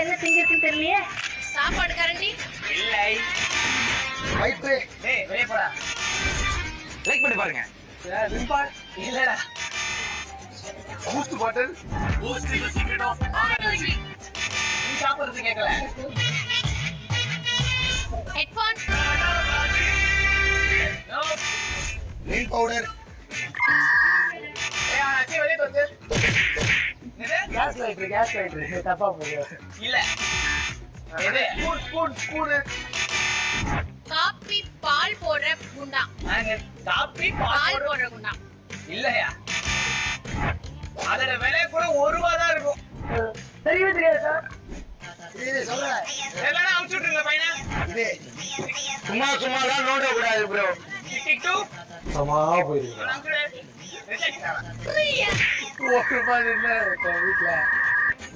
என்ன திங்கிறதுன்னு தெரியலையே. சாப்பாடு கரண்டி இல்லை. வைப்பு டேய் வெளிய போடா. லைக் பண்ணி பாருங்க. விம்பால் இல்லடா. Boost bottle. Boost is the secret of energy. நீ சாப்பிடுறது கேட்கல. Headphone no. மீன் பவுடர். ஏய் ஆச்சி வெளிய தோத்து. என்னது? கேஸ் லைட்டர் தப்பா போகுது. இல்ல. எது? ஸ்பூன். காபி பால் போடுற குண்டா. நாங்க காப்பி பால் பால் போடுற குண்டா. இல்லையா? அதோட விலை கூட 1 ரூபாய் தான் இருக்கும். தெரியவே தெரியாது சார். இது சொல்றேன். எல்லாரும் அமுச்சு விட்டுருங்க பையனா. இது சும்மா தான் நோண்ட கூடாது ப்ரோ. Tick two. சமா போயிருங்க. அமுச்சு விடு. ரிஜெக்ட் ஆகலாம். ஒரு மாதிரி இல்ல வீட்டுல